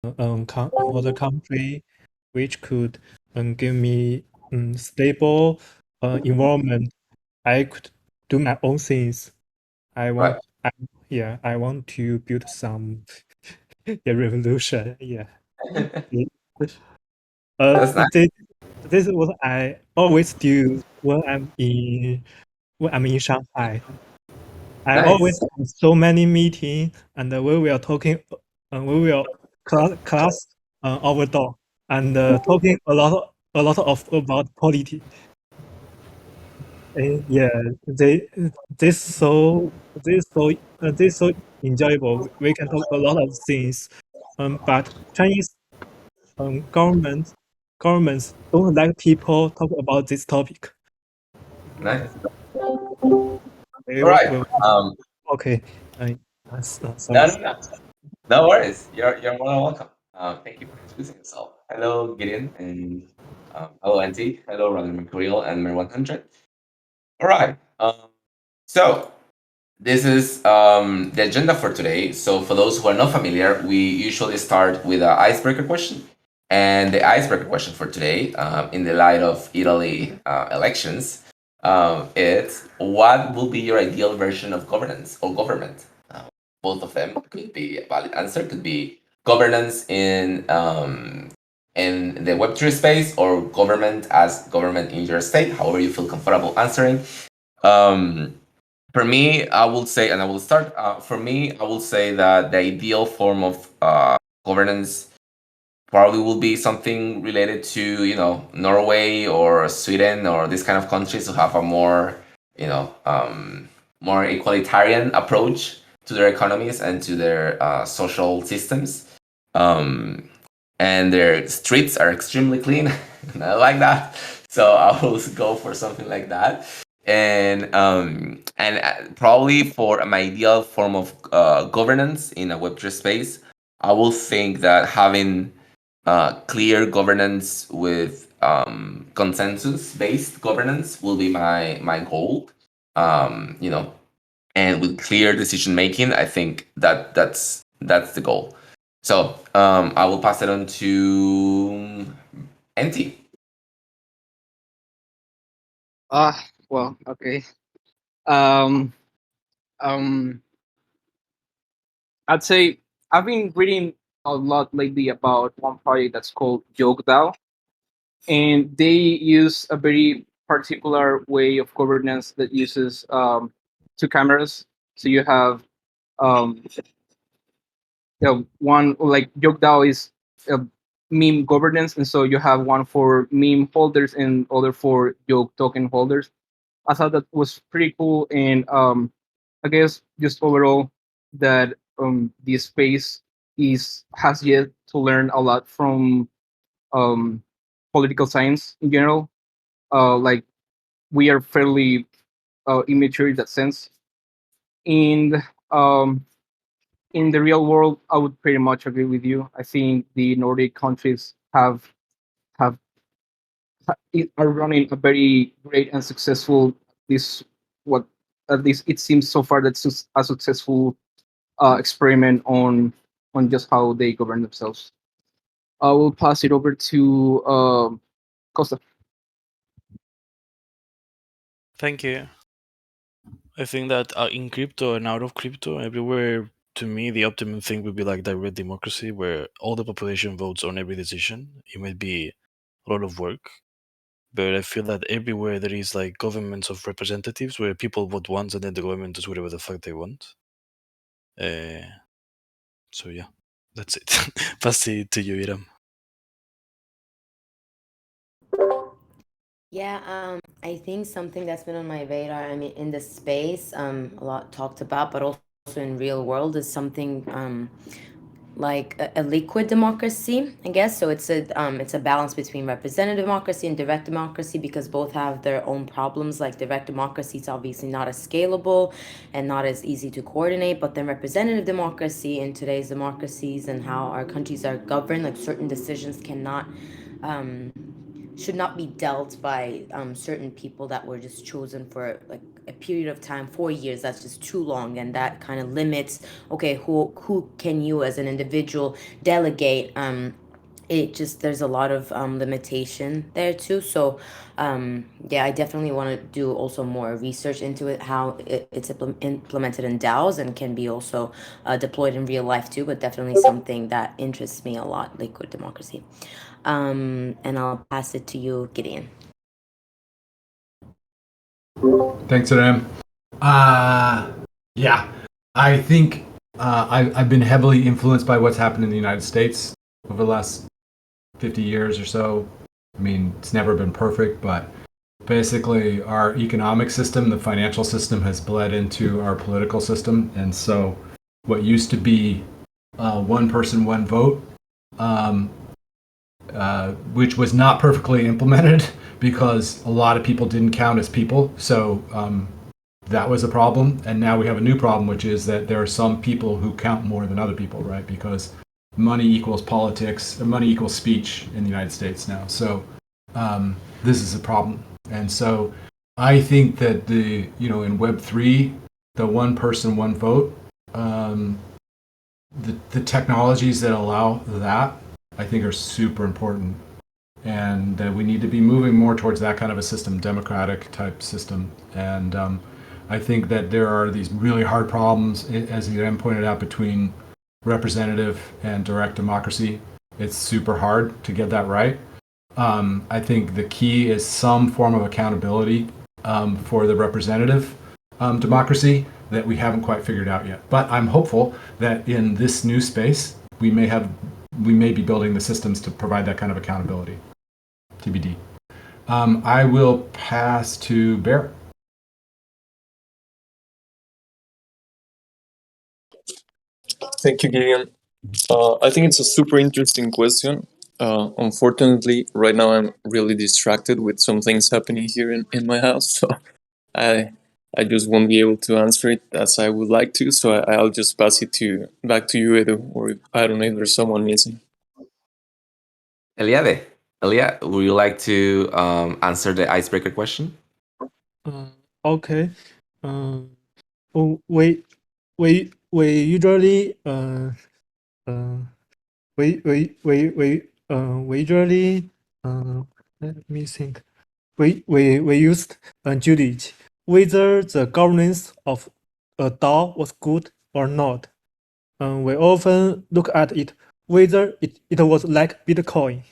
for the country, which could give me stable environment. I could do my own things. I Right. want, I, yeah, I want to build some revolution. Yeah. That's nice. This is what I always do when I'm in Shanghai. I always Nice. have so many meetings, and we were talking, we will class outdoor and talking a lot of about politics. And yeah, they this so enjoyable. We can talk a lot of things. But Chinese government governments don't like people talk about this topic. Nice. They All right. will okay. Sorry. No, no, no. No worries. You're more than welcome. Thank you for introducing yourself. Hello, Gideon, and hello, Auntie. Hello, Runner Mercurial and Mer 100. All right. So this is the agenda for today. So for those who are not familiar, we usually start with an icebreaker question. And the icebreaker question for today, in the light of Italy elections, it's what will be your ideal version of governance or government? Both of them could be a valid answer. Could be governance in the Web3 space or government as government in your state. However you feel comfortable answering. Um, for me, I will say, and I will start. For me, I will say that the ideal form of governance probably will be something related to Norway or Sweden or these kind of countries who have a more more equalitarian approach to their economies and to their social systems. And their streets are extremely clean. And I like that, so I will go for something like that. And probably for my ideal form of governance in a Web3 space, I will think that having clear governance with consensus-based governance will be my goal. And with clear decision making, I think that's the goal. So I will pass it on to NT. Well, okay. Um, um, I'd say I've been reading a lot lately about one project that's called YogDAO, and they use a very particular way of governance that uses two cameras. So you have um, one like YogDAO is a meme governance, and so you have one for meme holders and other for Yog token holders. I thought that was pretty cool, and I guess just overall that this space is has yet to learn a lot from um, political science in general. Like we are fairly immature in that sense. And um, in the real world, I would pretty much agree with you. I think the Nordic countries have are running a very great and successful this what at least it seems so far that's a successful experiment on just how they govern themselves. I will pass it over to Costa. Thank you. I think that in crypto and out of crypto, everywhere, to me, the optimum thing would be like direct democracy, where all the population votes on every decision. It might be a lot of work, but I feel that everywhere there is like governments of representatives where people vote once and then the government does whatever the fuck they want. So yeah, that's it. Pass it to you, Iram. Yeah, I think something that's been on my radar, I mean, in the space, a lot talked about, but also in real world is something like a liquid democracy, I guess. So it's a balance between representative democracy and direct democracy because both have their own problems. Like direct democracy is obviously not as scalable and not as easy to coordinate, but then representative democracy in today's democracies and how our countries are governed, like certain decisions cannot should not be dealt by certain people that were just chosen for like a period of time, 4 years. That's just too long, and that kind of limits. Okay, who can you as an individual delegate? It just there's a lot of limitation there too. So yeah, I definitely want to do also more research into it, how it's implemented in DAOs and can be also deployed in real life too. But definitely something that interests me a lot, liquid democracy. And I'll pass it to you, Gideon. Thanks, Adam. Yeah, I think I've been heavily influenced by what's happened in the United States over the last 50 years or so. I mean, it's never been perfect, but basically our economic system, the financial system, has bled into our political system. And so what used to be one person, one vote, which was not perfectly implemented because a lot of people didn't count as people. So that was a problem. And now we have a new problem, which is that there are some people who count more than other people, right? Because money equals politics, money equals speech in the United States now. So this is a problem. And so I think that in Web3, the one person, one vote, the technologies that allow that, I think are super important. And that we need to be moving more towards that kind of a system, democratic type system. And I think that there are these really hard problems, as Irem pointed out, between representative and direct democracy. It's super hard to get that right. I think the key is some form of accountability for the representative democracy that we haven't quite figured out yet. But I'm hopeful that in this new space, we may be building the systems to provide that kind of accountability. TBD. I will pass to Bear. Thank you, Gideon. I think it's a super interesting question. Unfortunately, right now I'm really distracted with some things happening here in my house, so I I just won't be able to answer it as I would like to. So I'll just pass it back to you, Edu, or I don't know if there's someone missing. Eliade, Elia, would you like to answer the icebreaker question? Okay. Oh, we usually we usually let me think. We used judge whether the governance of a DAO was good or not. We often look at it whether it was like Bitcoin.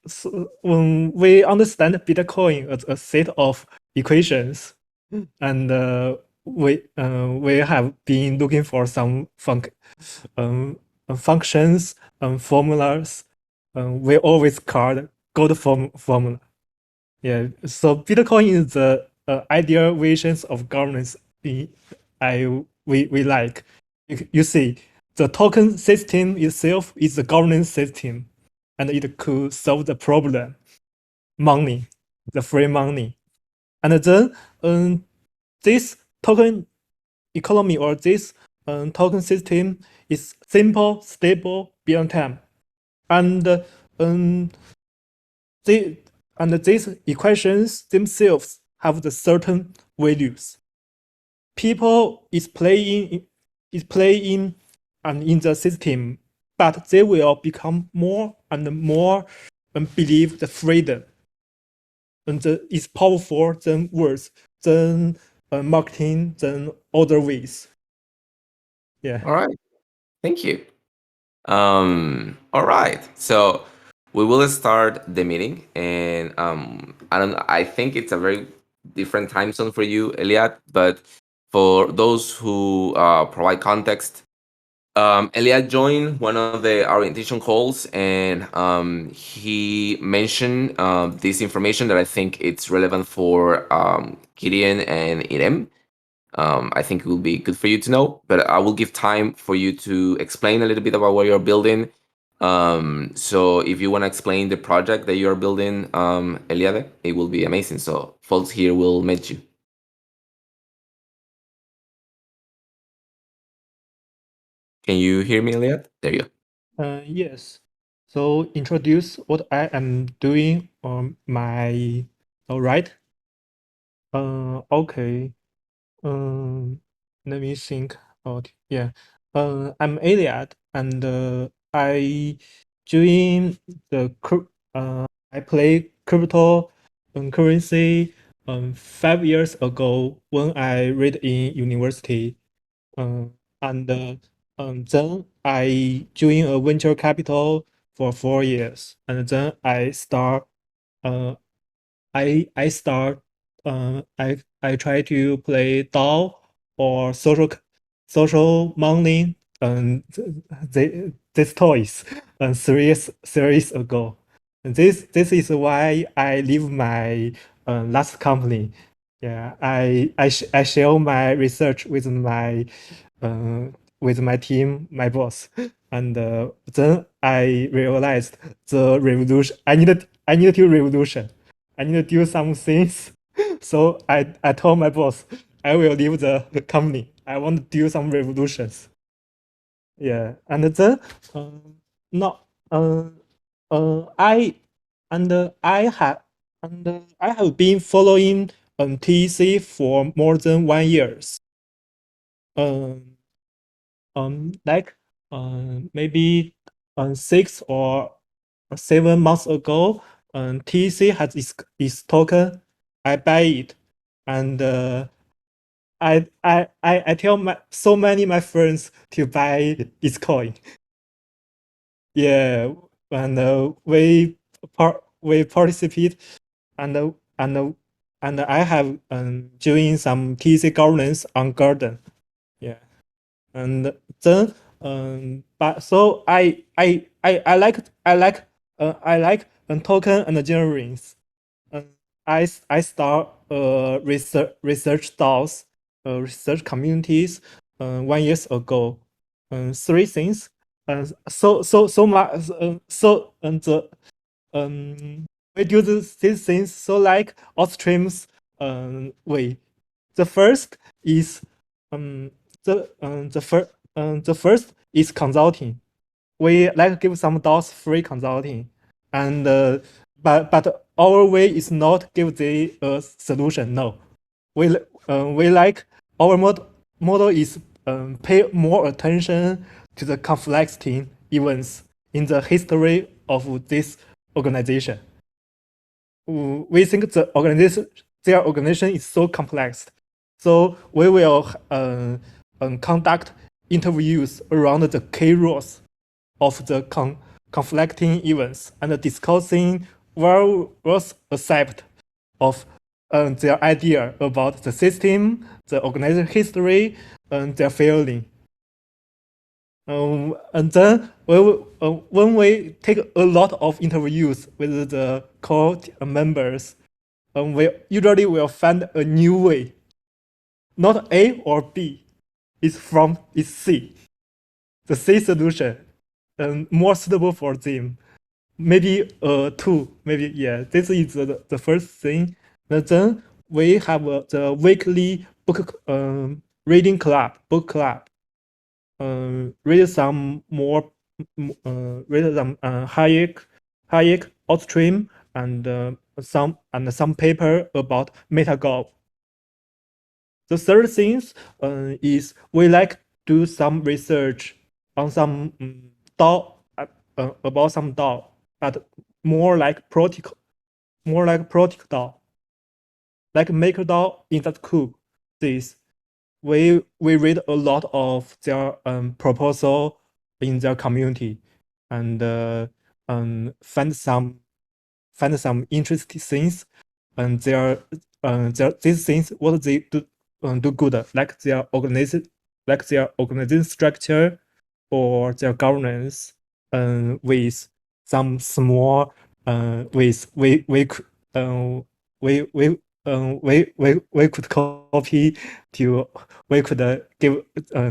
So when we understand Bitcoin as a set of equations, and we have been looking for some functions and formulas. We always called gold formula. Yeah, so Bitcoin is the ideal versions of governance we like. You see, the token system itself is the governance system, and it could solve the problem, money, the free money. And then this token economy or this token system is simple, stable, beyond time. And these equations themselves have the certain values. People is playing in the system, but they will become more and more believe the freedom and is powerful than words, than marketing, than other ways. Yeah. All right. Thank you. All right. So we will start the meeting, and I think it's a very different time zone for you, Eliad. But for those who provide context, Eliad joined one of the orientation calls, and he mentioned this information that I think it's relevant for Gideon and Irem. I think it will be good for you to know, but I will give time for you to explain a little bit about what you're building. So if you want to explain the project that you're building, Eliade, it will be amazing. So folks here will meet you. Can you hear me, Eliade? There you go. Yes. So introduce what I am doing on my right. Okay. Let me think about yeah. I'm Eliad, and I join the I play crypto currency 5 years ago when I read in university. And then I joined a venture capital for 4 years, and then uh I start I try to play DAO or social money this toys 3 years ago. And this is why I leave my last company. Yeah, I share my research uh, with my team, my boss, and then I realized the revolution. I need to revolution. I need to do some things. So I told my boss I will leave the company. I want to do some revolutions. Yeah, and then not I and I have been following TC for more than 1 years. Um, like maybe 6 or 7 months ago, TC has its token. I buy it, and I tell so many my friends to buy its coin. Yeah, and we participate, and I have joined some TC governance on Garden. Yeah, and then but so I like token engineering. Uh, I start research DAOs, research communities 1 years ago. Three things. So much. So and the we do these things so like upstreams way. The first is the first is consulting. We like give some DAOs free consulting, and but our way is not give the solution. No, we like our model is pay more attention to the conflicting events in the history of this organization. We think their organization is so complex, so we will conduct interviews around the key roles of the conflicting events and discussing various aspects of their idea about the system, the organization history, and their failing. And then when we take a lot of interviews with the core members, we usually will find a new way. Not A or B, it's C. The C solution, more suitable for them. Maybe two, maybe yeah. This is the first thing. And then we have the weekly reading club, book club. Read some more, read some Hayek, Outstream, and some paper about MetaGo. The third thing is we like do some research on some DAO about some DAO, but more like protocol DAO, like MakerDAO in that cool. This we read a lot of their proposal in their community, and find some interesting things, and these things what they do good, like their organization structure or their governance, with some small with we could copy to we could give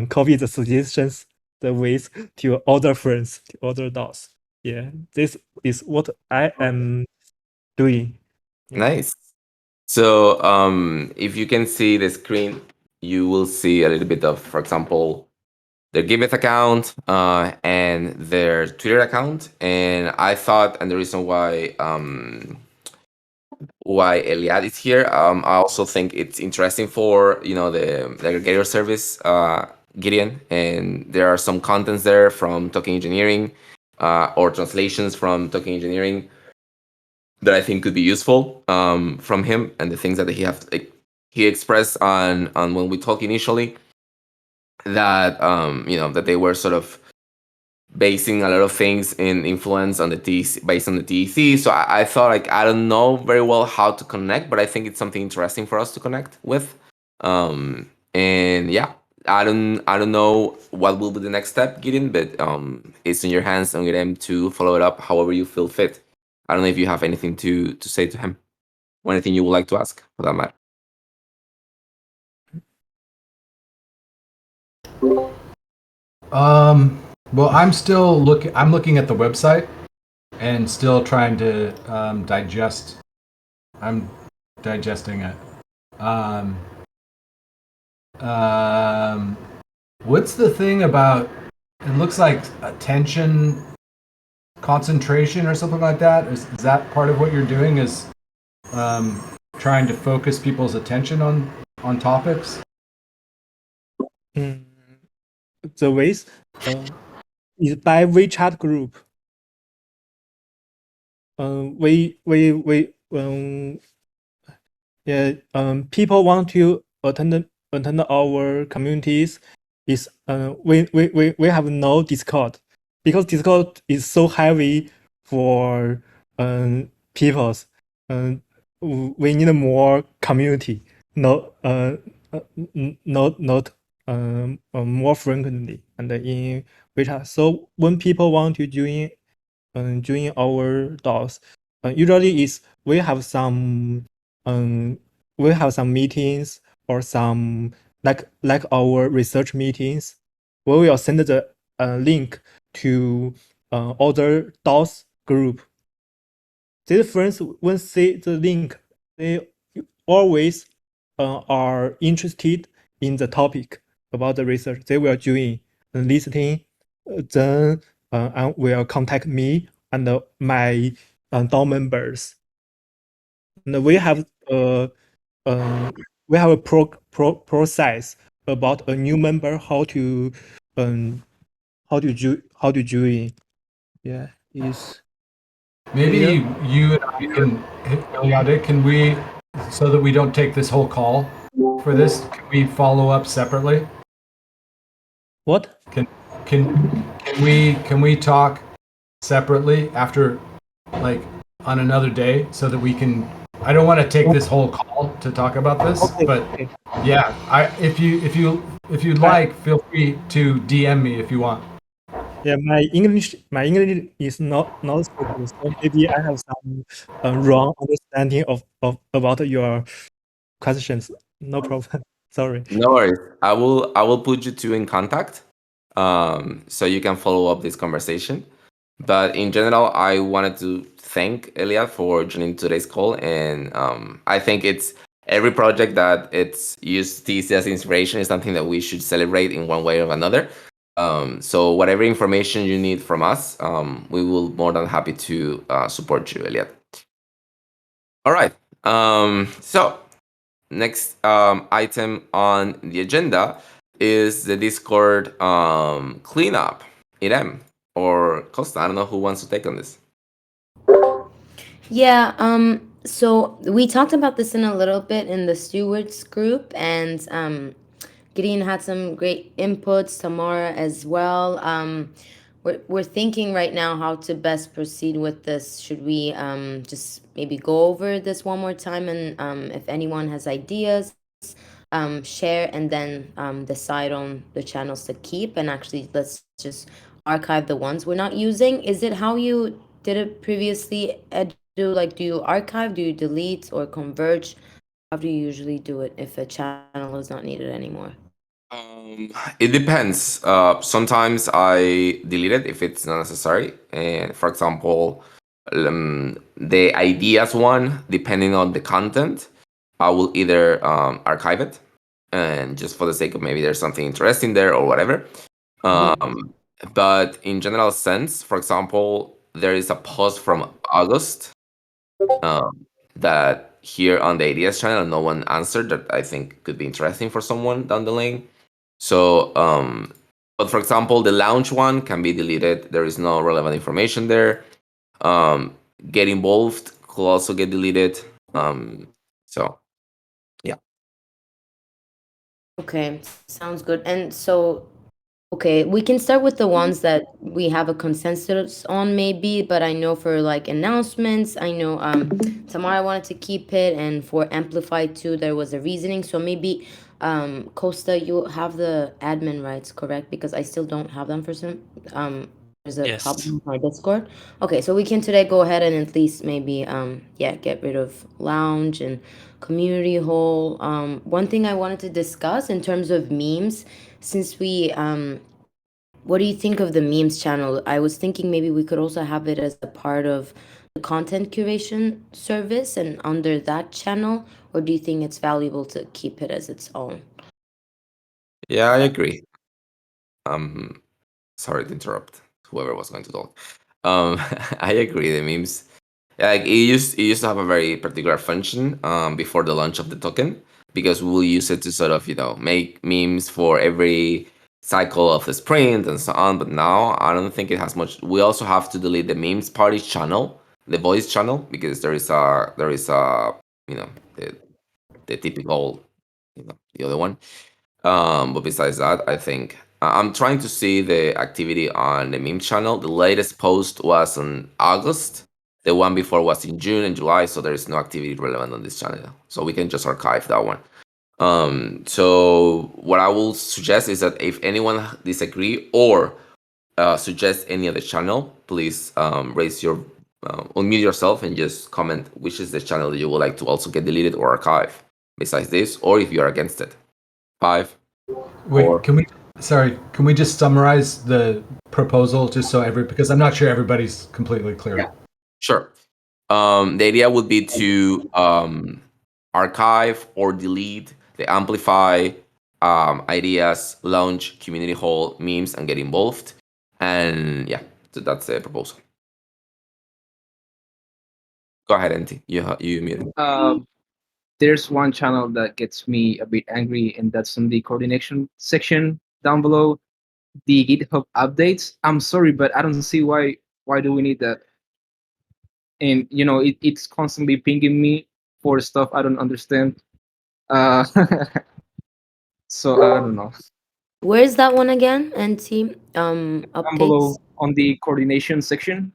copy the suggestions the ways to other friends, to other DAOs. Yeah, this is what I am doing. Yeah. Nice. So if you can see the screen, you will see a little bit of, for example, their Giveth account and their Twitter account. And I thought, and the reason why Eliad is here, I also think it's interesting for the aggregator service, Gideon, and there are some contents there from Token Engineering or translations from Token Engineering that I think could be useful from him, and the things that he expressed on when we talked initially, that that they were sort of basing a lot of things in influence on the TEC, based on the TEC. So I thought, like, I don't know very well how to connect, but I think it's something interesting for us to connect with. And yeah, I don't know what will be the next step, Gideon, but it's in your hands and with him to follow it up however you feel fit. I don't know if you have anything to say to him or anything you would like to ask for that matter. Well, I'm looking at the website and still trying to digest. I'm digesting it. What's the thing about? It looks like attention concentration or something like that. Is that part of what you're doing? Is trying to focus people's attention on topics? The ways is by WeChat group. People want to attend our communities. Is we have no Discord, because Discord is so heavy for peoples. We need more community, not more frequently, and in WeChat. So when people want to join our DAOs, usually is we have some meetings or some like our research meetings. We will send the link to other DAOs group. These friends, when see the link, they always are interested in the topic about the research. They will join and listening. Then will contact me and my DAO members. And we have a process about a new member, how to join. Yeah, is Maybe Yeah. you and I can, Eliade, can we, so that we don't take this whole call for this, can we follow up separately? What? Can we talk separately after, like, on another day, so that we can? I don't want to take this whole call to talk about this, Okay. but yeah, if you'd like, feel free to DM me if you want. Yeah, my English is not so good, so maybe I have some wrong understanding of about your questions. No problem. Sorry. No worries. I will put you two in contact, so you can follow up this conversation. But in general, I wanted to thank Elia for joining today's call, and I think it's every project that it's used TC as inspiration is something that we should celebrate in one way or another. So whatever information you need from us, we will more than happy to support you, Elliot. All right. So next item on the agenda is the Discord cleanup. Irem or Costa, I don't know who wants to take on this. Yeah, so we talked about this in a little bit in the stewards group, and Gideon had some great inputs, Tamara as well. We're thinking right now how to best proceed with this. Should we just maybe go over this one more time, and if anyone has ideas, share, and then decide on the channels to keep, and actually let's just archive the ones we're not using. Is it how you did it previously, Edu? Like, do you archive, do you delete, or converge? How do you usually do it if a channel is not needed anymore? It depends. Sometimes I delete it if it's not necessary. And for example, the ideas one, depending on the content, I will either archive it, and just for the sake of maybe there's something interesting there or whatever. But in general sense, for example, there is a post from August that here on the ADS channel no one answered that I think could be interesting for someone down the lane. So, but for example, the launch one can be deleted. There is no relevant information there. Get involved could also get deleted. So, yeah. Okay, sounds good. And so, okay, we can start with the ones that we have a consensus on, maybe. But I know for like announcements, I know Tamara wanted to keep it, and for Amplify too, there was a reasoning. So maybe Costa, you have the admin rights, correct? Because I still don't have them for some. There's a Yes. problem with my Discord. Okay, so we can today go ahead and at least maybe yeah, get rid of lounge and community hall. One thing I wanted to discuss in terms of memes, since we what do you think of the memes channel? I was thinking maybe we could also have it as a part of the content curation service and under that channel, or do you think it's valuable to keep it as its own? Yeah, I agree. Sorry to interrupt whoever was going to talk. I agree. The memes, like it used to have a very particular function before the launch of the token, because we will use it to sort of make memes for every cycle of the sprint and so on. But now I don't think it has much. We also have to delete the memes party channel, the voice channel, because there is a the typical the other one. But besides that, I think I'm trying to see the activity on the meme channel. The latest post was in August. The one before was in June and July, so there is no activity relevant on this channel. So we can just archive that one. So what I will suggest is that if anyone disagree or suggest any other channel, please unmute yourself and just comment which is the channel that you would like to also get deleted or archive. Besides this, or if you are against it. 5. Wait, Or- can we just summarize the proposal just so because I'm not sure everybody's completely clear. Yeah. Sure. The idea would be to archive or delete the Amplify ideas, launch community hall memes, and get involved. And yeah, so that's the proposal. Go ahead, Enti. You muted. There's one channel that gets me a bit angry, and that's in the coordination section down below. The GitHub updates. I'm sorry, but I don't see why do we need that? And it's constantly pinging me for stuff I don't understand. So I don't know. Where's that one again? NT Down updates. below on the coordination section.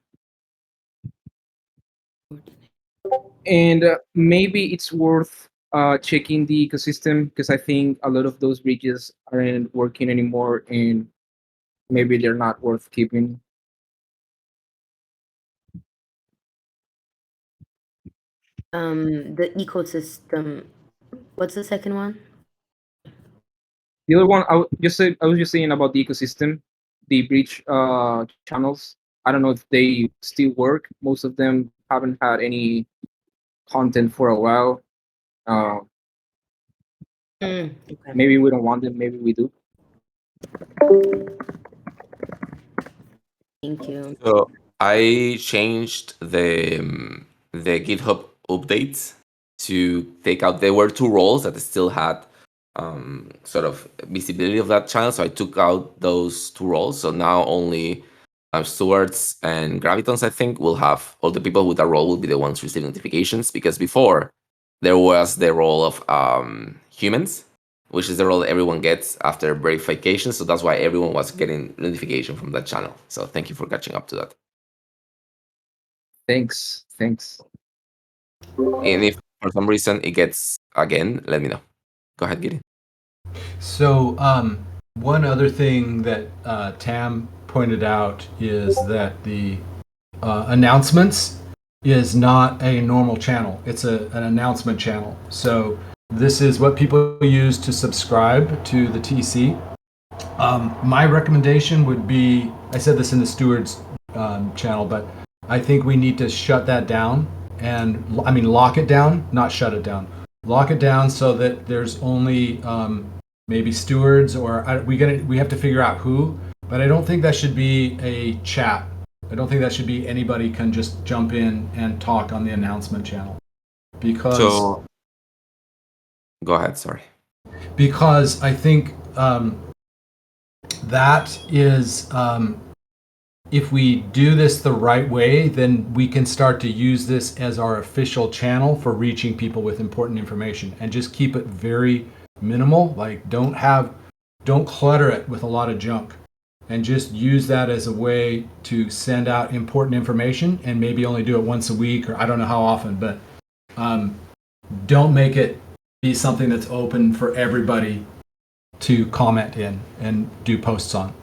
And maybe it's worth checking the ecosystem, because I think a lot of those bridges aren't working anymore, and maybe they're not worth keeping. The ecosystem. What's the second one? The other one, I was just saying about the ecosystem, the bridge channels. I don't know if they still work. Most of them haven't had any content for a while. Okay. Maybe we don't want them. Maybe we do. Thank you. So I changed the GitHub updates to take out. There were 2 roles that still had sort of visibility of that channel, so I took out those 2 roles. So now only stewards and gravitons, I think, will have all the people with that role will be the ones receiving notifications, because before there was the role of humans, which is the role that everyone gets after verification. So that's why everyone was getting notification from that channel. So thank you for catching up to that. Thanks. And if for some reason it gets again, let me know. Go ahead, Gideon. So one other thing that Tam pointed out is that the announcements is not a normal channel. It's an announcement channel. So this is what people use to subscribe to the TC. My recommendation would be, I said this in the stewards channel, but I think we need to shut that down, and I mean lock it down, not shut it down. Lock it down so that there's only maybe stewards, or we have to figure out who, But I don't think that should be a chat. I don't think that should be anybody can just jump in and talk on the announcement channel. Because So go ahead. Sorry. because I think that is if we do this the right way, then we can start to use this as our official channel for reaching people with important information, and just keep it very minimal. Like don't clutter it with a lot of junk, and just use that as a way to send out important information, and maybe only do it once a week, or I don't know how often, but don't make it be something that's open for everybody to comment in and do posts on.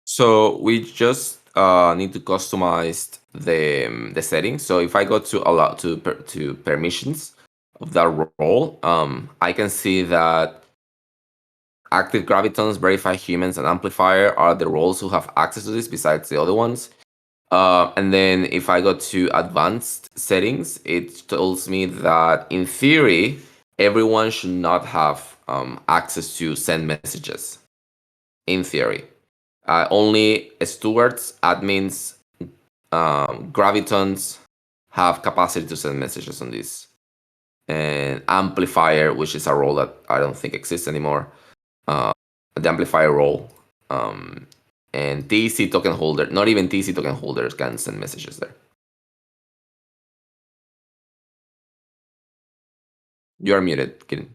So we just need to customize the settings. So if I go to allow to permissions of that role, I can see that active gravitons, verified humans, and amplifier are the roles who have access to this besides the other ones. And then if I go to advanced settings, it tells me that in theory, everyone should not have access to send messages. In theory, only stewards, admins, gravitons have capacity to send messages on this. And amplifier, which is a role that I don't think exists anymore, the amplifier role. And TC token holder, not even TC token holders can send messages there. You are muted, Kirin.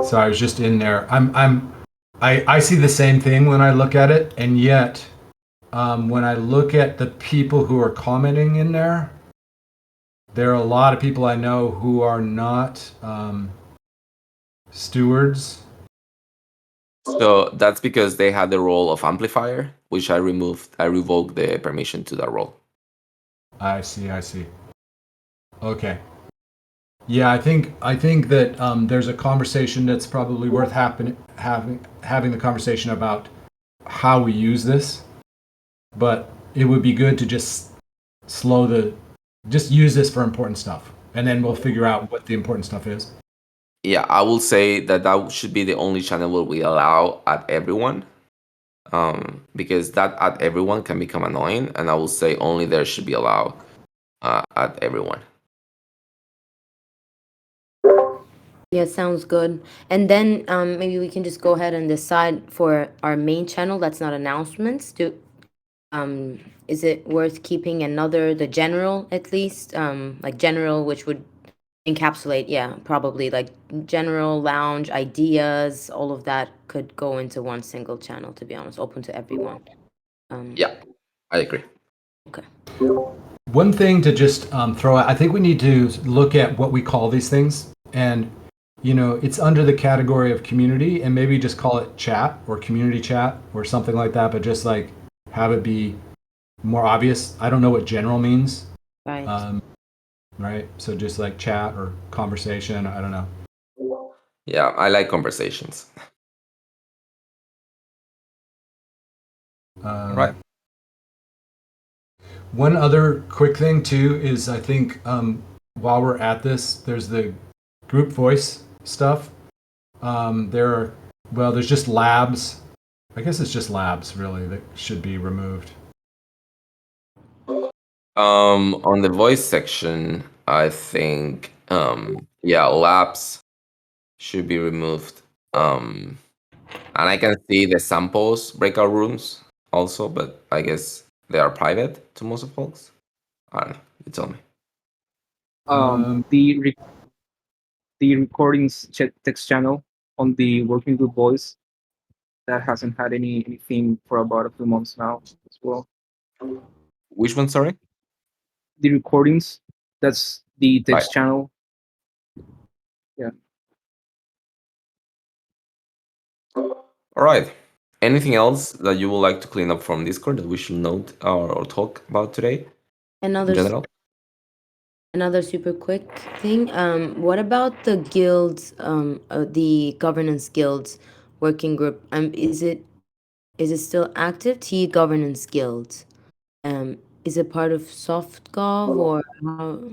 So I was just in there. I see the same thing when I look at it, and yet when I look at the people who are commenting in there, there are a lot of people I know who are not stewards. So that's because they had the role of amplifier, which I removed. I revoked the permission to that role. I see. Okay. Yeah, I think that there's a conversation that's probably worth having the conversation about how we use this, but it would be good to just use this for important stuff, and then we'll figure out what the important stuff is. Yeah, I will say that should be the only channel where we allow at everyone, because that at everyone can become annoying, and I will say only there should be allowed at everyone. Yeah, sounds good. And then maybe we can just go ahead and decide for our main channel that's not announcements. Is it worth keeping the general at least? Like general, which would encapsulate, yeah, probably like general lounge ideas, all of that could go into one single channel, to be honest, open to everyone. Yeah, I agree. Okay. One thing to just throw out, I think we need to look at what we call these things, and it's under the category of community, and maybe just call it chat or community chat or something like that, but just like have it be more obvious. I don't know what general means. Right. Right? So just like chat or conversation, I don't know. Yeah, I like conversations. Right. One other quick thing too is I think while we're at this, there's the group voice stuff. There's just labs. I guess it's just labs really that should be removed. On the voice section, I think labs should be removed. And I can see the samples breakout rooms also, but I guess they are private to most of folks. I don't know. You tell me. The recordings text channel on the working group voice that hasn't had anything for about a few months now as well. Which one? Sorry. The recordings, that's the text channel. Yeah. All right. Anything else that you would like to clean up from Discord that we should note or talk about today? Another in general? Another super quick thing. What about the guilds, the governance guilds working group? Is it still active? T governance guilds. Is it part of SoftGov or how?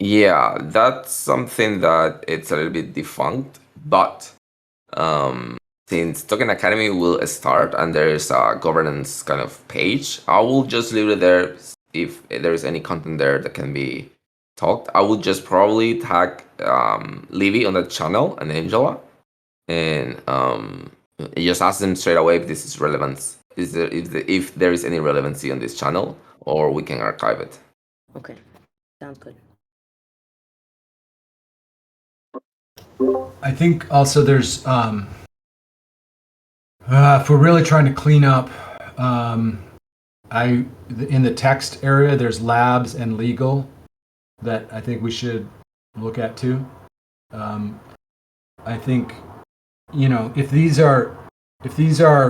Yeah, that's something that it's a little bit defunct, but since Token Academy will start and there is a governance kind of page, I will just leave it there. If there is any content there that can be talked, I will just probably tag Livy on that channel and Angela, and just ask them straight away if this is relevant, if there is any relevancy on this channel, or we can archive it. Okay, sounds good. I think also there's if we're really trying to clean up, in the text area there's labs and legal that I think we should look at too. I think, if these are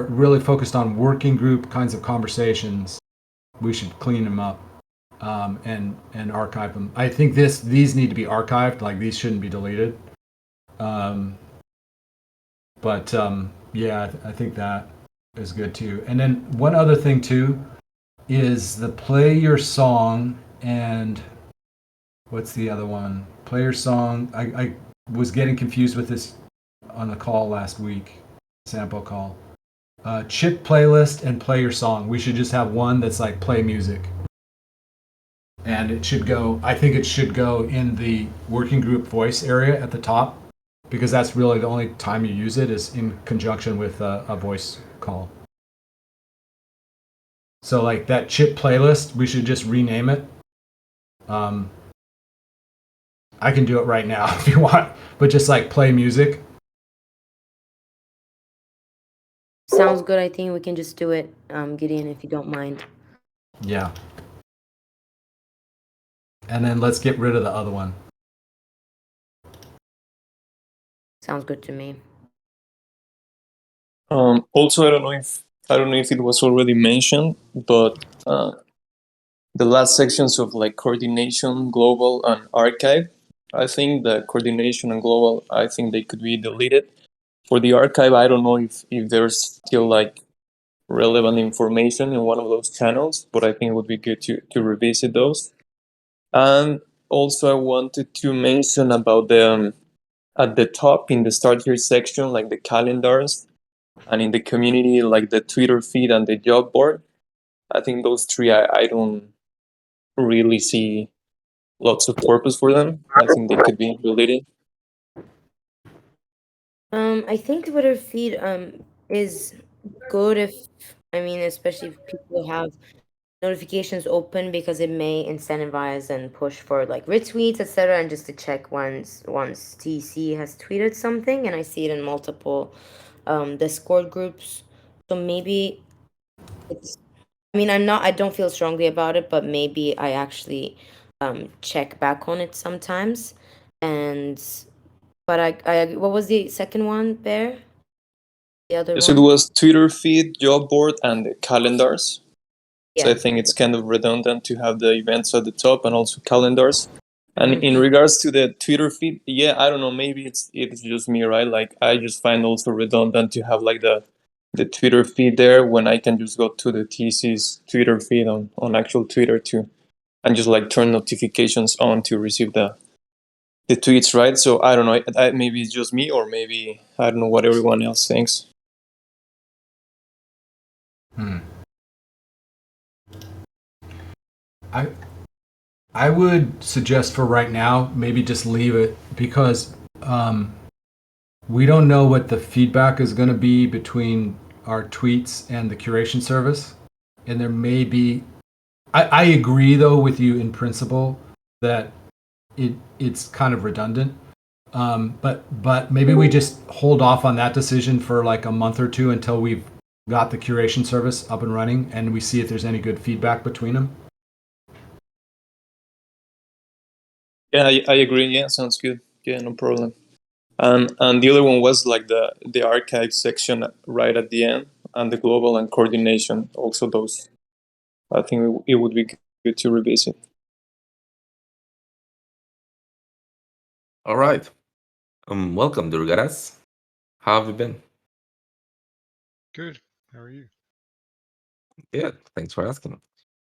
really focused on working group kinds of conversations, we should clean them up and archive them. I think these need to be archived. Like, these shouldn't be deleted. Yeah, I think that is good too. And then one other thing too is the play your song, and what's the other one? Play your song. I was getting confused with this on the call last week, sample call. Chip playlist and play your song. We should just have one that's like play music. And it should go, I think it should go in the working group voice area at the top, because that's really the only time you use it is in conjunction with a voice call. So like that chip playlist, we should just rename it. I can do it right now if you want, but just like play music. Sounds good. I think we can just do it, Gideon, if you don't mind. Yeah. And then let's get rid of the other one. Sounds good to me. Also, I don't know if it was already mentioned, but the last sections of like coordination, global, and archive, I think the coordination and global, I think they could be deleted. For the archive, I don't know if there's still like relevant information in one of those channels, but I think it would be good to revisit those. And also, I wanted to mention about the at the top in the start here section, like the calendars, and in the community, like the Twitter feed and the job board. I think those three, I don't really see lots of purpose for them. I think they could be related. I think Twitter feed is good especially if people have notifications open, because it may incentivize and push for like retweets, etc., and just to check once TC has tweeted something, and I see it in multiple Discord groups. So maybe it's I don't feel strongly about it, but maybe I actually check back on it sometimes. And but I what was the second one, Bear? The other So it one? was Twitter feed, job board, and the calendars. So I Yeah. think it's kind of redundant to have the events at the top and also calendars. And Mhm. in regards to the Twitter feed, yeah, I don't know, maybe it's just me, right? Like I just find also redundant to have like the Twitter feed there when I can just go to the TC's Twitter feed on actual Twitter too, and just like turn notifications on to receive the tweets, right? So I don't know, maybe it's just me, or maybe I don't know what everyone else thinks. I would suggest for right now, maybe just leave it, because we don't know what the feedback is going to be between our tweets and the curation service. And there may be, I agree though with you in principle that it's kind of redundant. But maybe we just hold off on that decision for like a month or two until we've got the curation service up and running and we see if there's any good feedback between them. Yeah, I agree. Yeah, sounds good. Yeah, no problem. And the other one was like the archive section right at the end, and the global and coordination. Also, those I think it would be good to revisit. All right. Welcome, Durgaras. How have you been? Good. How are you? Good. Thanks for asking.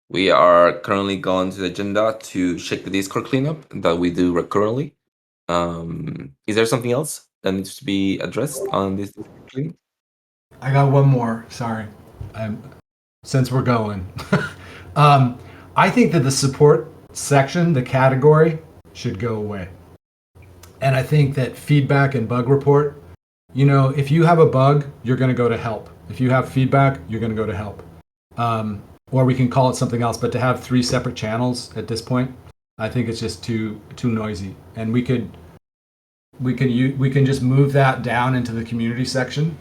We are currently going to the agenda to check the Discord cleanup that we do recurrently. Is there something else that needs to be addressed on this Discord cleanup? I got one more. Sorry, since we're going, I think that the support section, the category, should go away. And I think that feedback and bug report, if you have a bug, you're going to go to help. If you have feedback, you're going to go to help. Or we can call it something else, but to have 3 separate channels at this point, I think it's just too noisy. And we can just move that down into the community section.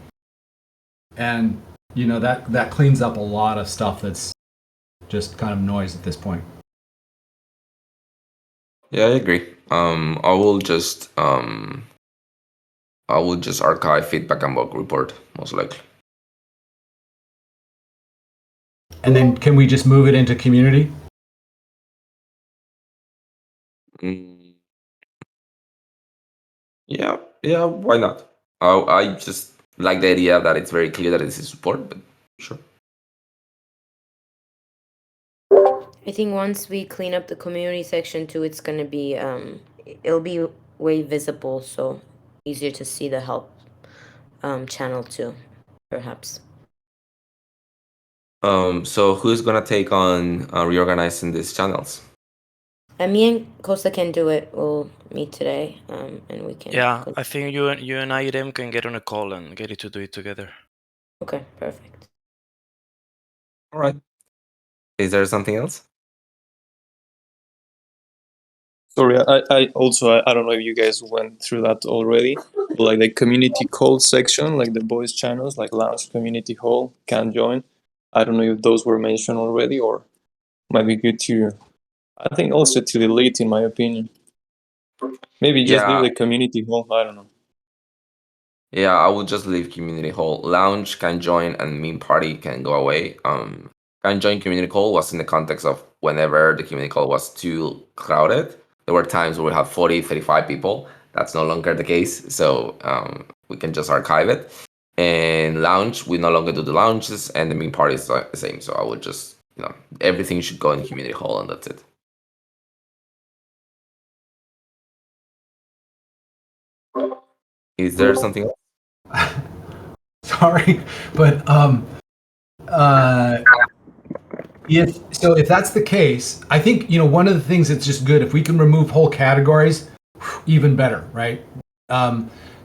And that cleans up a lot of stuff that's just kind of noise at this point. Yeah, I agree. I will just archive feedback and bug report, most likely. And then can we just move it into community? Yeah, why not? I just like the idea that it's very clear that this is support, but sure. I think once we clean up the community section too, it's gonna be it'll be way visible, so easier to see the help channel too, perhaps. So who's gonna take on reorganizing these channels? And me and Costa can do it. We'll meet today, and we can. Yeah, I think you and Irem can get on a call and get it to do it together. Okay, perfect. All right. Is there something else? Sorry, I also, I don't know if you guys went through that already, but like the community call section, like the voice channels, like Lounge Community Hall, can join. I don't know if those were mentioned already, or might be good to, I think also to delete, in my opinion. Maybe just leave Yeah. the community hall, I don't know. Yeah, I will just leave community hall. Lounge can join and meme party can go away. Can join community call was in the context of whenever the community call was too crowded. There were times where we had 40, 35 people. That's no longer the case. So we can just archive it. And lounge, we no longer do the lounges, and the meme party is the same. So I would just, everything should go in community hall, and that's it. Is there something else? Sorry, but if that's the case, I think one of the things that's just good if we can remove whole categories, even better, right?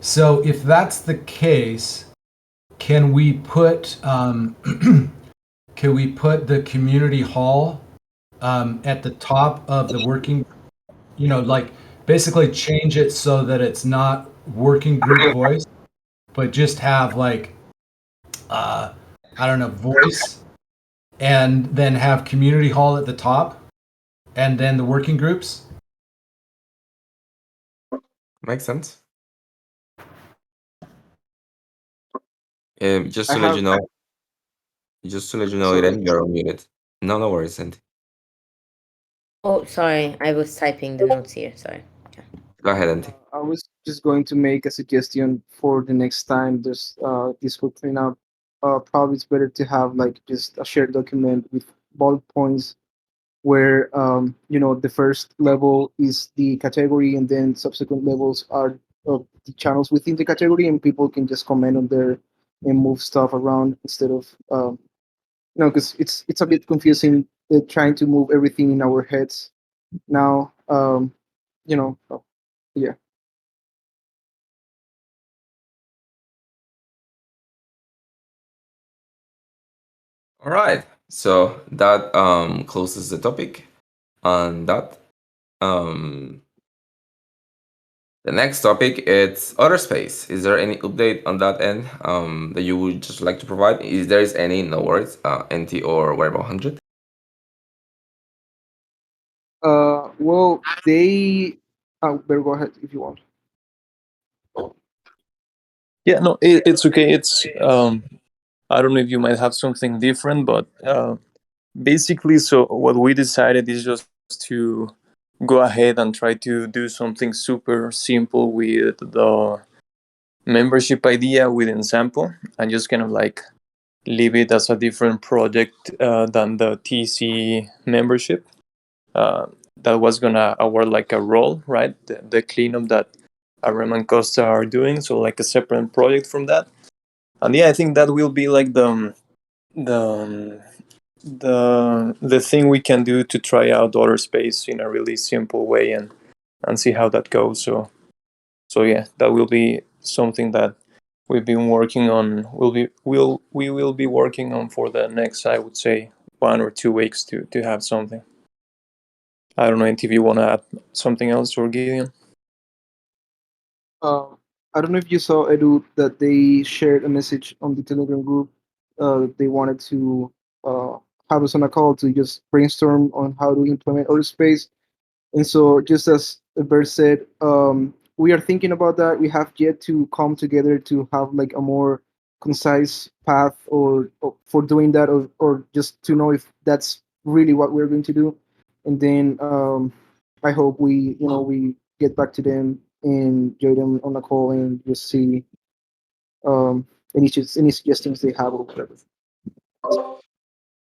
So if that's the case, can we put the community hall at the top of the working, like basically change it so that it's not working group voice, but just have like I don't know, voice, and then have community hall at the top, and then the working groups. Makes sense. Just to let you know, Sorry. Irene, you're unmuted. No worries, Sandy. Oh, sorry, I was typing the notes here. Sorry. Go ahead, Andy. I was just going to make a suggestion for the next time this will clean up. Probably it's better to have like just a shared document with bullet points where the first level is the category and then subsequent levels are the channels within the category, and people can just comment on there and move stuff around instead of because it's a bit confusing trying to move everything in our heads now. Yeah. All right. So that closes the topic on that. The next topic is other space. Is there any update on that end that you would just like to provide? If there is any, no worries. NT or whatever 100. Well, they. Better go ahead if you want. Yeah, no, it's okay. It's I don't know if you might have something different, but basically, so what we decided is just to go ahead and try to do something super simple with the membership idea within Sample, and just kind of like leave it as a different project than the TC membership. That was gonna award like a role, right? The cleanup that Arem and Costa are doing, so like a separate project from that. And yeah, I think that will be like the the thing we can do to try out Other Space in a really simple way and see how that goes. So yeah, that will be something that we've been working on. We will be working on for the next, I would say, 1 or 2 weeks to have something. I don't know if you want to add something else, or Gideon. Uh, I don't know if you saw, Edu, that they shared a message on the Telegram group. They wanted to have us on a call to just brainstorm on how to implement Outer Space. And so, just as Bert said, we are thinking about that. We have yet to come together to have like a more concise path or for doing that, or just to know if that's really what we're going to do. And then I hope we get back to them and join them on a call and just see any suggestions they have or whatever.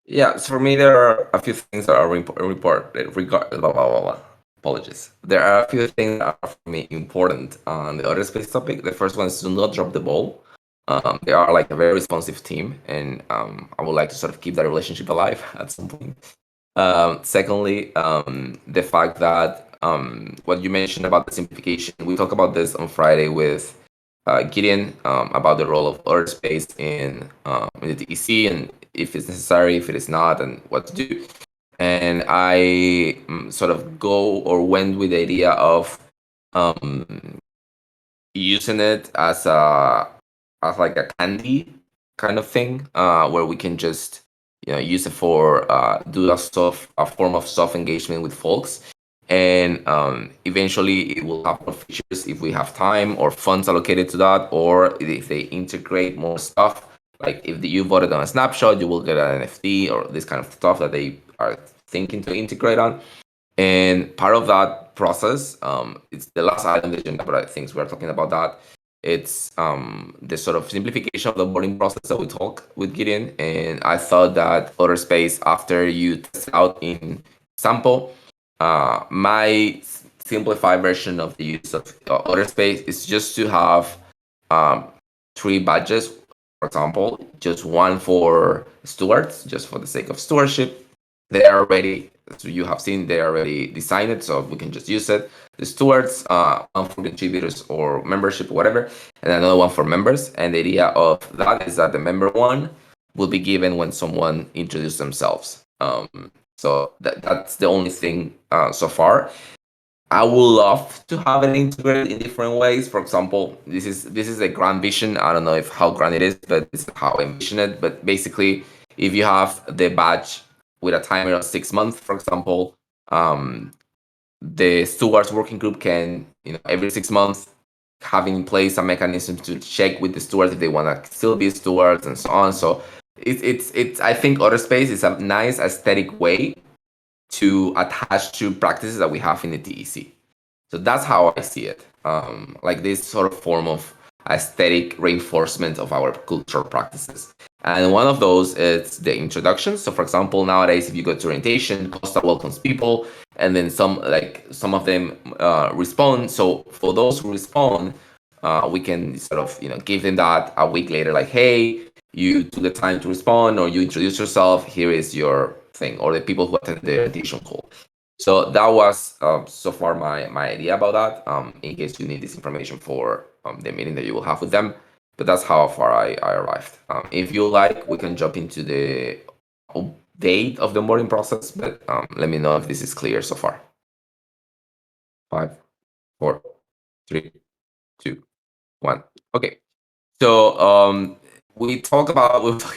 Yeah, so for me, there are a few things that are reported regard. Blah, blah, blah, blah. Apologies. There are a few things that are for me important on the Other Space topic. The first one is to not drop the ball. They are like a very responsive team, and I would like to sort of keep that relationship alive at some point. Secondly, the fact that what you mentioned about the simplification, we talked about this on Friday with Gideon about the role of Earth space in the DEC, and if it's necessary, if it is not, and what to do. And I sort of went with the idea of using it as like a candy kind of thing, where we can just use it for do a form of soft engagement with folks, and eventually it will have more features if we have time or funds allocated to that, or if they integrate more stuff. Like if you voted on a snapshot, you will get an NFT or this kind of stuff that they are thinking to integrate on. And part of that process, it's the last item of the agenda, but I think we're talking about that. It's the sort of simplification of the onboarding process that we talk with Gideon. And I thought that Other Space, after you test it out in sample, my simplified version of the use of Other Space is just to have 3 badges, for example, just one for stewards, just for the sake of stewardship. They are already, so you have seen, they already designed it, so we can just use it. The stewards, one for contributors or membership, whatever, and another one for members. And the idea of that is that the member one will be given when someone introduces themselves. So that's the only thing so far. I would love to have it integrated in different ways. For example, this is a grand vision. I don't know if how grand it is, but this is how I envision it. But basically, if you have the badge with a timer of 6 months, for example, the stewards working group can, every 6 months, have in place a mechanism to check with the stewards if they want to still be stewards and so on. So it's I think Other Space is a nice aesthetic way to attach to practices that we have in the DEC. So that's how I see it. Like this sort of form of aesthetic reinforcement of our cultural practices. And one of those is the introduction. So for example, nowadays, if you go to orientation, Costa welcomes people, and then some of them respond. So for those who respond, we can sort of give them that a week later, like, hey, you took the time to respond, or you introduce yourself, here is your thing, or the people who attended the orientation call. So that was so far my idea about that, in case you need this information for the meeting that you will have with them. But that's how far I arrived. If you like, we can jump into the date of the onboarding process, but let me know if this is clear so far. 5, 4, 3, 2, 1. Okay. So we were talking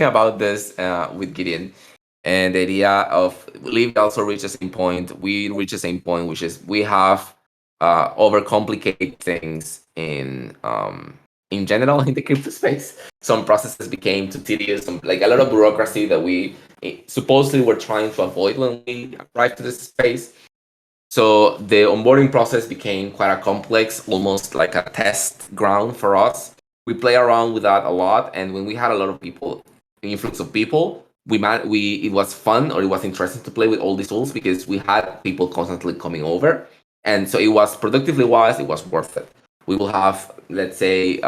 about this with Gideon, and the idea of Liv also reached the same point. We reached the same point, which is we have overcomplicated things in general in the crypto space. Some processes became too tedious, like a lot of bureaucracy that we supposedly were trying to avoid when we arrived to this space. So the onboarding process became quite a complex, almost like a test ground for us. We play around with that a lot, and when we had a lot of people influx of people, it was fun, or it was interesting to play with all these tools because we had people constantly coming over, and so it was productively wise, it was worth it. We will have, let's say,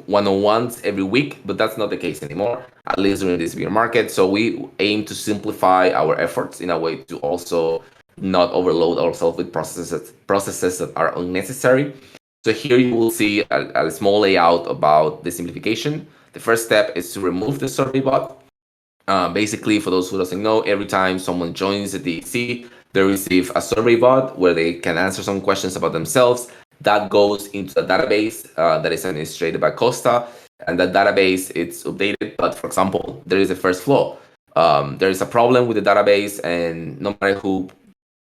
one-on-ones every week, but that's not the case anymore, at least during this beer market. So we aim to simplify our efforts in a way to also not overload ourselves with processes that are unnecessary. So here you will see a small layout about the simplification. The first step is to remove the survey bot. Basically, for those who doesn't know, every time someone joins the DEC, they receive a survey bot where they can answer some questions about themselves. That goes into a database that is administered by Costa, and that database it's updated. But for example, there is a first flaw. There is a problem with the database, and no matter who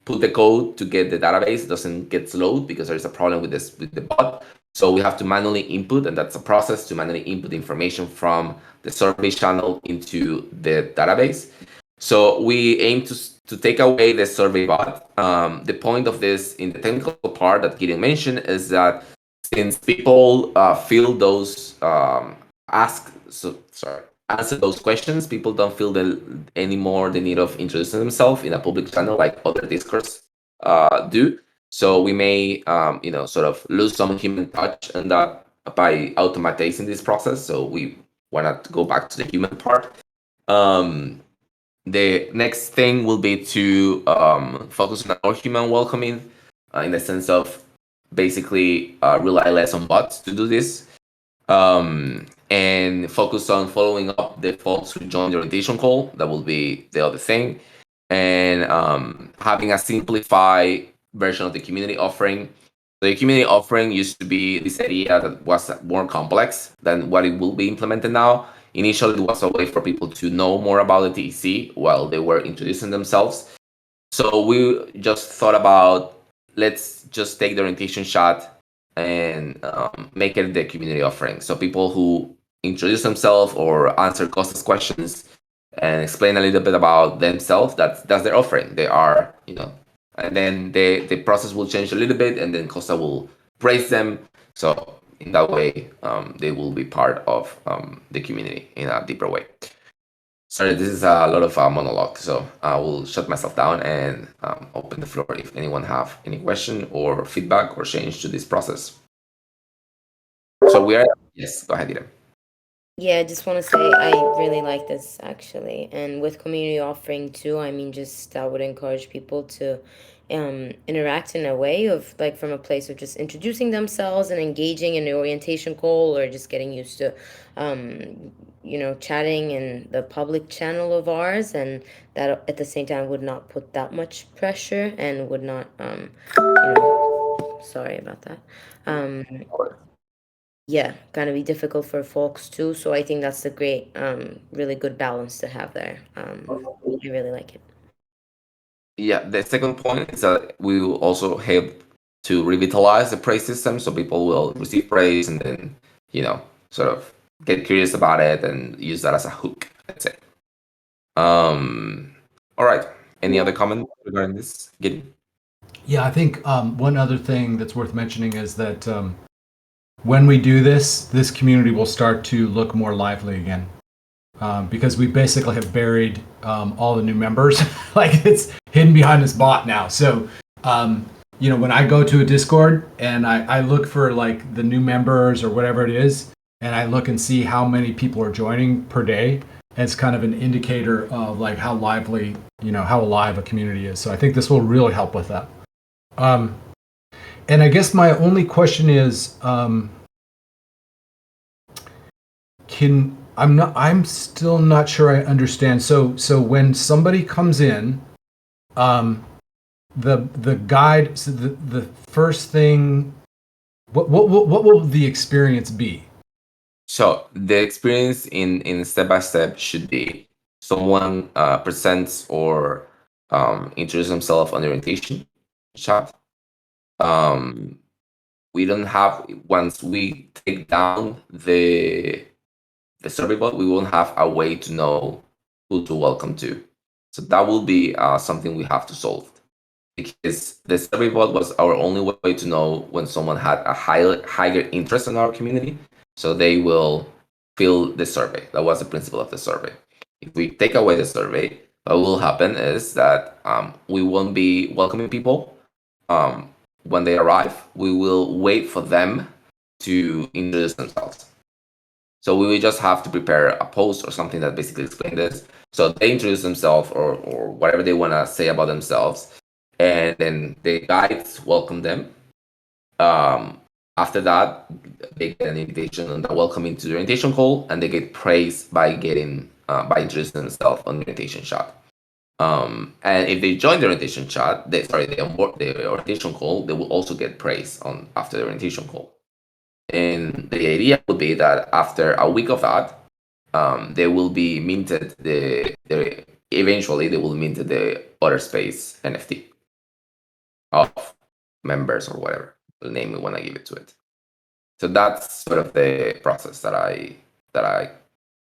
put the code to get the database, it doesn't get load because there's a problem with the bot. So we have to manually input, and that's a process to manually input information from the survey channel into the database. So we aim to take away the survey bot. The point of this in the technical part that Gideon mentioned is that since people fill those answer those questions, people don't feel anymore the need of introducing themselves in a public channel like other Discords do. So we may, sort of lose some human touch and that by automatizing this process. So we want to go back to the human part. The next thing will be to focus on our human welcoming in the sense of basically rely less on bots to do this. And focus on following up the folks who joined the orientation call. That will be the other thing. And having a simplified version of the community offering. The community offering used to be this idea that was more complex than what it will be implemented now. Initially, it was a way for people to know more about the TEC while they were introducing themselves. So we just thought about, let's just take the orientation shot and make it the community offering. So people who introduce themselves or answer Costa's questions and explain a little bit about themselves, that's their offering. They are, and then the process will change a little bit, and then Costa will praise them. So in that way, they will be part of the community in a deeper way. Sorry, this is a lot of monologue, so I will shut myself down and open the floor if anyone have any question or feedback or change to this process. So yes, go ahead, Ida. Yeah, I just want to say I really like this actually. And with community offering too, I mean, just I would encourage people to interact in a way of like from a place of just introducing themselves and engaging in the orientation call or just getting used to, chatting in the public channel of ours. And that at the same time would not put that much pressure and would not, sorry about that. Yeah, gonna be difficult for folks too. So I think that's a great, really good balance to have there. I really like it. Yeah, the second point is that we will also help to revitalize the praise system, so people will receive praise and then, sort of get curious about it and use that as a hook, let's say. All right. Any other comment regarding this? Yeah, I think one other thing that's worth mentioning is that when we do this community will start to look more lively again. Because we basically have buried all the new members. Like it's hidden behind this bot now. So, when I go to a Discord and I look for like the new members or whatever it is, and I look and see how many people are joining per day, it's kind of an indicator of like how lively, how alive a community is. So I think this will really help with that. And I guess my only question is, I'm still not sure I understand. So when somebody comes in, the guide, so the first thing, what will the experience be? So the experience in step by step should be someone presents or introduces himself on the orientation chat. We don't have, once we take down the survey bot, we won't have a way to know who to welcome to. So that will be something we have to solve, because the survey bot was our only way to know when someone had a higher interest in our community. So they will fill the survey. That was the principle of the survey. If we take away the survey, what will happen is that we won't be welcoming people when they arrive. We will wait for them to introduce themselves. So we will just have to prepare a post or something that basically explains this. So they introduce themselves or whatever they want to say about themselves, and then the guides welcome them. After that, they get an invitation and a welcome into the orientation call, and they get praised by getting by introducing themselves on the orientation chat. And if they join the orientation chat, the orientation call, they will also get praise on after the orientation call. And the idea would be that after a week of that, they will be minted eventually they will mint the other space NFT of members or whatever the name we want to give it to it. So that's sort of the process that I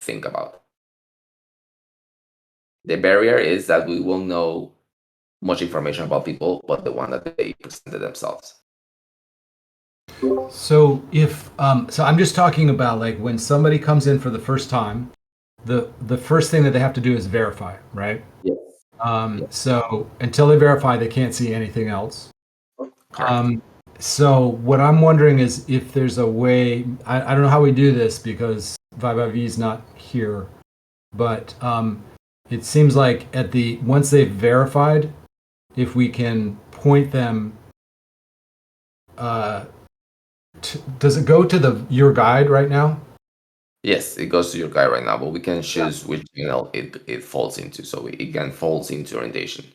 think about. The barrier is that we won't know much information about people but the one that they presented themselves. So if so I'm just talking about like when somebody comes in for the first time, the first thing that they have to do is verify, right? Yes. So until they verify, they can't see anything else. Correct. So what I'm wondering is if there's a way, I don't know how we do this because Viva is not here, but it seems like once they've verified, if we can point them, does it go to your guide right now? Yes, it goes to your guide right now, but we can choose which channel it falls into. So it can falls into orientation.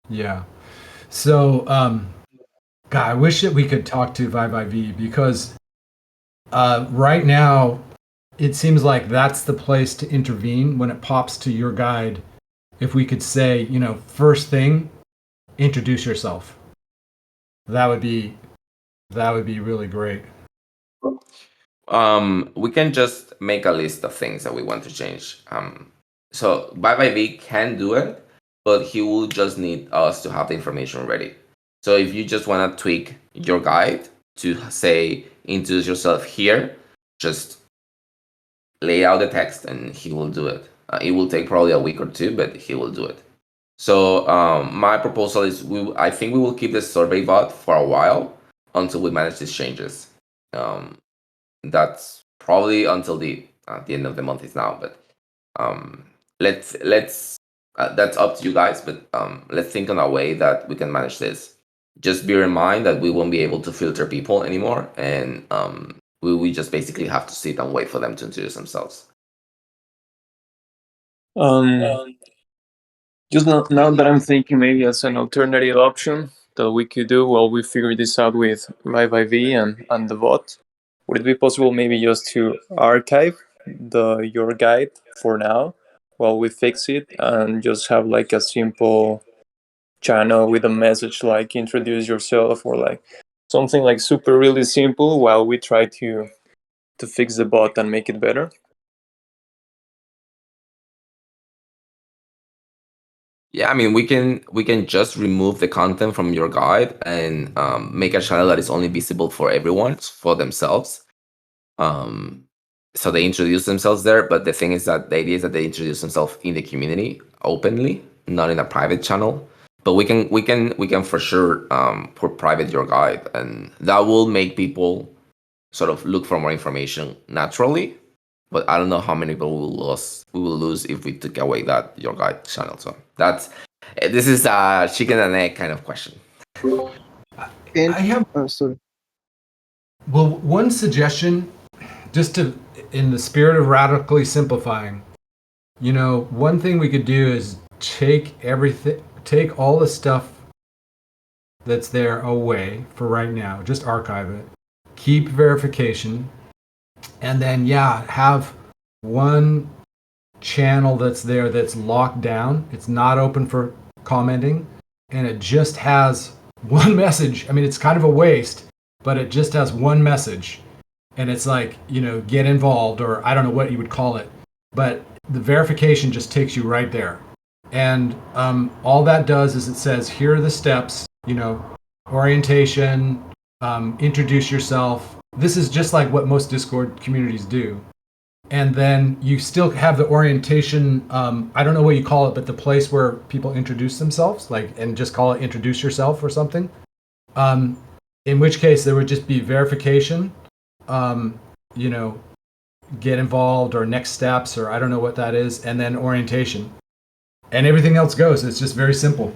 Yeah. So, God, I wish that we could talk to Viva because right now it seems like that's the place to intervene when it pops to your guide. If we could say, first thing, introduce yourself. That would be really great. We can just make a list of things that we want to change. So ByByV can do it, but he will just need us to have the information ready. So if you just want to tweak your guide to say introduce yourself here, just lay out the text and he will do it. It will take probably a week or two, but he will do it. So my proposal is I think we will keep the survey bot for a while until we manage these changes. That's probably until the end of the month is now, but let's that's up to you guys, but let's think on a way that we can manage this. Just bear in mind that we won't be able to filter people anymore, and we just basically have to sit and wait for them to introduce themselves. Just now that I'm thinking maybe as an alternative option that we could do while we figure this out with LiveIV and the bot, would it be possible maybe just to archive your guide for now while we fix it and just have like a simple channel with a message like introduce yourself or like something like super really simple while we try to fix the bot and make it better? Yeah, I mean, we can just remove the content from your guide and make a channel that is only visible for everyone, for themselves. So they introduce themselves there, but the thing is that the idea is that they introduce themselves in the community openly, not in a private channel. But we can for sure put private your guide, and that will make people sort of look for more information naturally. But I don't know how many people we will lose if we took away that your guide channel. So this is a chicken and egg kind of question. And I have sorry. Well, one suggestion, just in the spirit of radically simplifying, one thing we could do is take all the stuff that's there away for right now, just archive it, keep verification, and then have one channel that's there that's locked down. It's not open for commenting, and it just has one message. I mean, it's kind of a waste, but it just has one message, and it's like, get involved, or I don't know what you would call it, but the verification just takes you right there. And all that does is it says, here are the steps, orientation, introduce yourself. This is just like what most Discord communities do. and then you still have the orientation. I don't know what you call it, but the place where people introduce themselves, like, and just call it introduce yourself or something. In which case there would just be verification, you know, get involved or next steps, or I don't know what that is, and then orientation. And everything else goes. It's just very simple.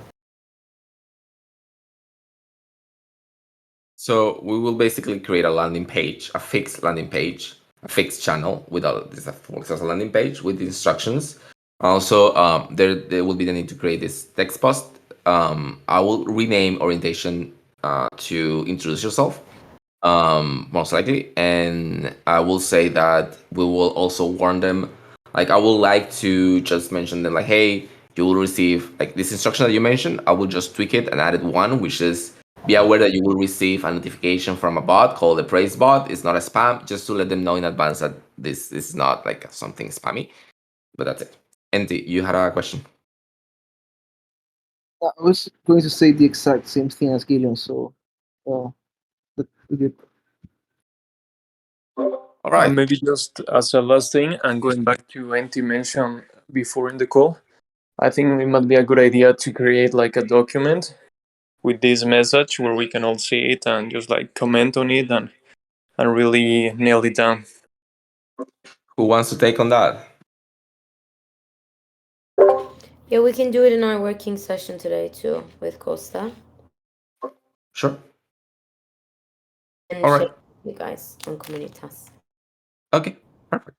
So we will basically create a landing page, a fixed landing page, a fixed channel with all this works as a landing page with the instructions. Also, there will be the need to create this text post. I will rename orientation to introduce yourself, most likely, and I will say that we will also warn them. Like, I would like to just mention them, like, hey, you will receive like this instruction that you mentioned. I will just tweak it and add one, which is be aware that you will receive a notification from a bot called the praise bot. It's not a spam, just to let them know in advance that this is not like something spammy. But that's it. Enti, you had a question. I was going to say the exact same thing as Gideon, so that's good. All right. Maybe just as a last thing, and going back to Enti mentioned before in the call, I think it might be a good idea to create like a document with this message where we can all see it and just like comment on it and really nail it down. Who wants to take on that? Yeah, we can do it in our working session today too with Costa. Sure. And All share right. with you guys on Communitas. Okay, perfect.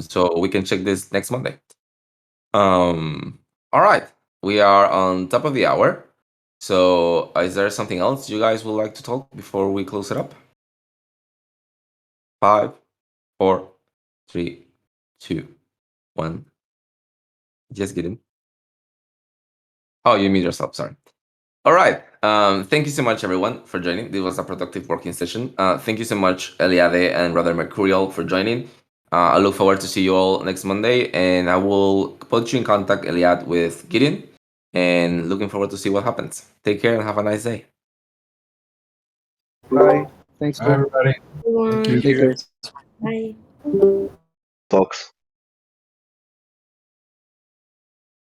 So we can check this next Monday. All right. We are on top of the hour. So is there something else you guys would like to talk before we close it up? 5, 4, 3, 2, 1. Just kidding. Oh, you mute yourself. Sorry. All right. Thank you so much, everyone, for joining. This was a productive working session. Thank you so much, Eliade and Brother Mercurial, for joining. I look forward to see you all next Monday, and I will put you in contact, Eliad, with Gideon, and looking forward to see what happens. Take care and have a nice day. Bye. Thanks, Bye, all. everybody. Everyone, Thank you. Take care. bye. Talks.